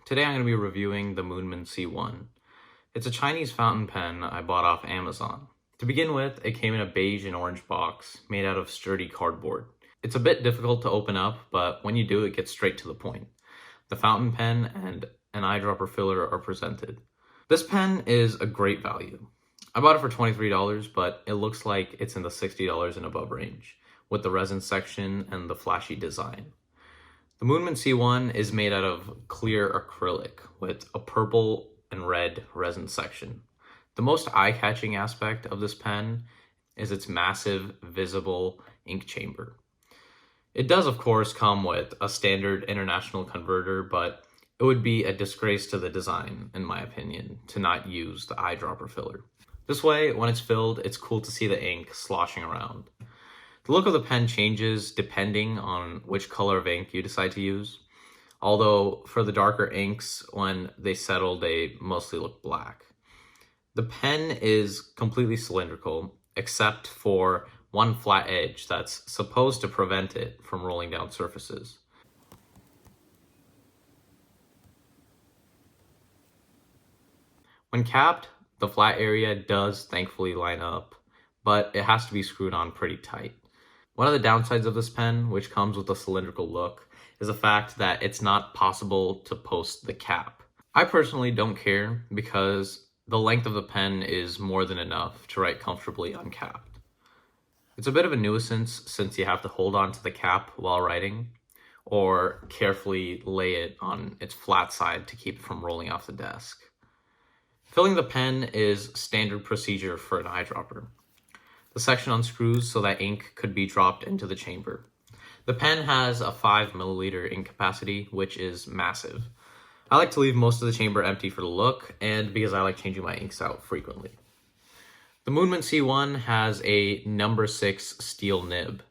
Today I'm going to be reviewing the Moonman C1. It's a Chinese fountain pen I bought off Amazon. To begin with, it came in a beige and orange box made out of sturdy cardboard. It's a bit difficult to open up, but when you do, it gets straight to the point. The fountain pen and an eyedropper filler are presented. This pen is a great value. I bought it for $23, but it looks like it's in the $60 and above range, with the resin section and the flashy design. The Moonman C1 is made out of clear acrylic with a purple and red resin section. The most eye-catching aspect of this pen is its massive, visible ink chamber. It does, of course, come with a standard international converter, but it would be a disgrace to the design, in my opinion, to not use the eyedropper filler. This way, when it's filled, it's cool to see the ink sloshing around. The look of the pen changes depending on which color of ink you decide to use. Although for the darker inks, when they settle, they mostly look black. The pen is completely cylindrical, except for one flat edge that's supposed to prevent it from rolling down surfaces. When capped, the flat area does thankfully line up, but it has to be screwed on pretty tight. One of the downsides of this pen, which comes with a cylindrical look, is the fact that it's not possible to post the cap. I personally don't care because the length of the pen is more than enough to write comfortably uncapped. It's a bit of a nuisance since you have to hold on to the cap while writing, or carefully lay it on its flat side to keep it from rolling off the desk. Filling the pen is standard procedure for an eyedropper. The section unscrews so that ink could be dropped into the chamber. The pen has a 5 milliliter ink capacity, which is massive. I like to leave most of the chamber empty for the look, and because I like changing my inks out frequently. The Moonman C1 has a number 6 steel nib.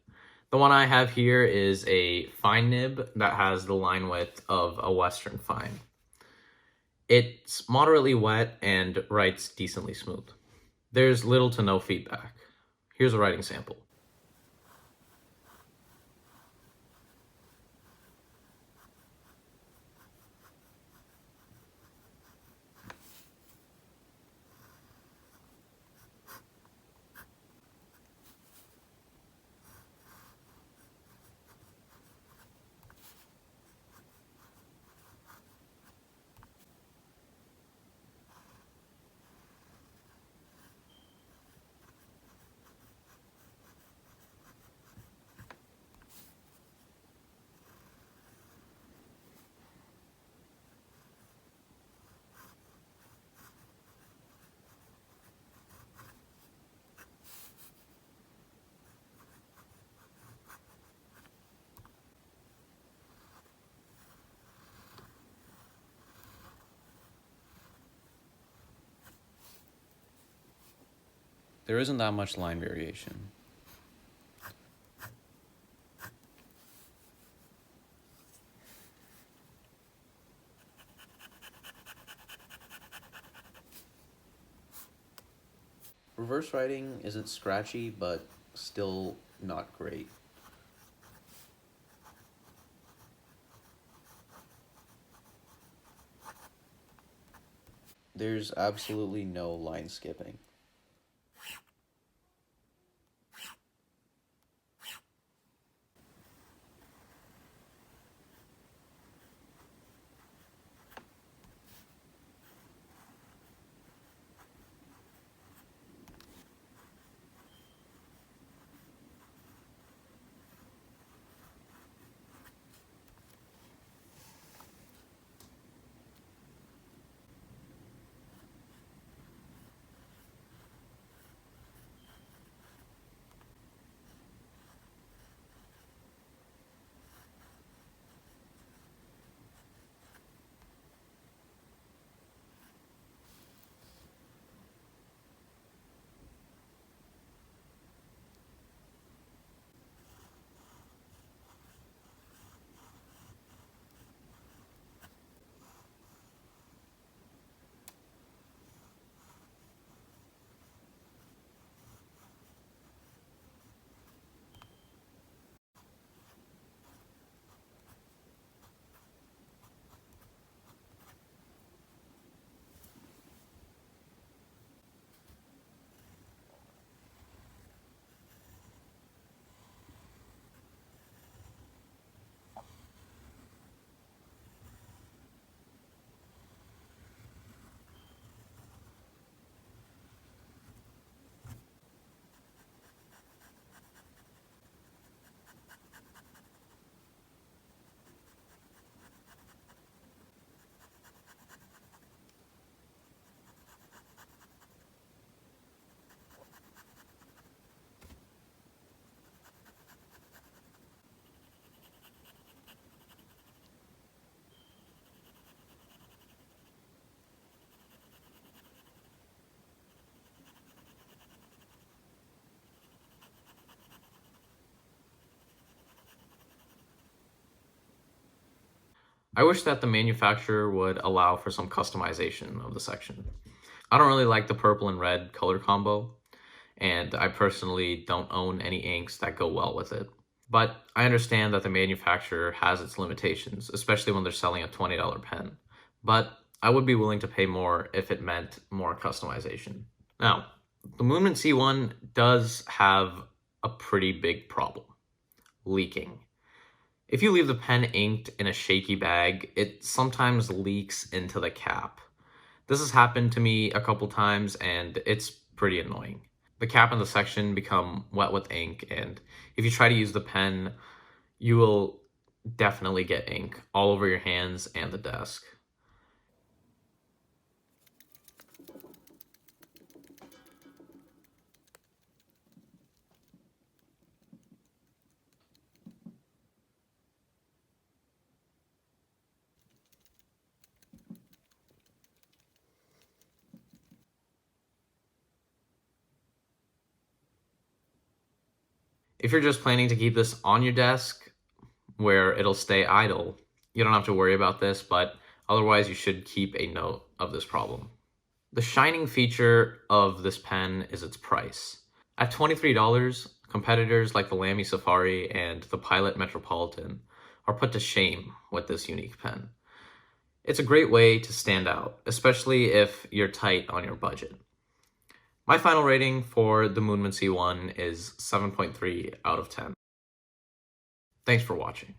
The one I have here is a fine nib that has the line width of a Western fine. It's moderately wet and writes decently smooth. There's little to no feedback. Here's a writing sample. There isn't that much line variation. Reverse writing isn't scratchy, but still not great. There's absolutely no line skipping. I wish that the manufacturer would allow for some customization of the section. I don't really like the purple and red color combo, and I personally don't own any inks that go well with it. But I understand that the manufacturer has its limitations, especially when they're selling a $20 pen. But I would be willing to pay more if it meant more customization. Now, the Moonman C1 does have a pretty big problem: leaking. If you leave the pen inked in a shaky bag, it sometimes leaks into the cap. This has happened to me a couple times and it's pretty annoying. The cap and the section become wet with ink, and if you try to use the pen, you will definitely get ink all over your hands and the desk. If you're just planning to keep this on your desk where it'll stay idle, you don't have to worry about this, but otherwise you should keep a note of this problem. The shining feature of this pen is its price. At $23, competitors like the Lamy Safari and the Pilot Metropolitan are put to shame with this unique pen. It's a great way to stand out, especially if you're tight on your budget. My final rating for the Moonman C1 is 7.3 out of 10. Thanks for watching.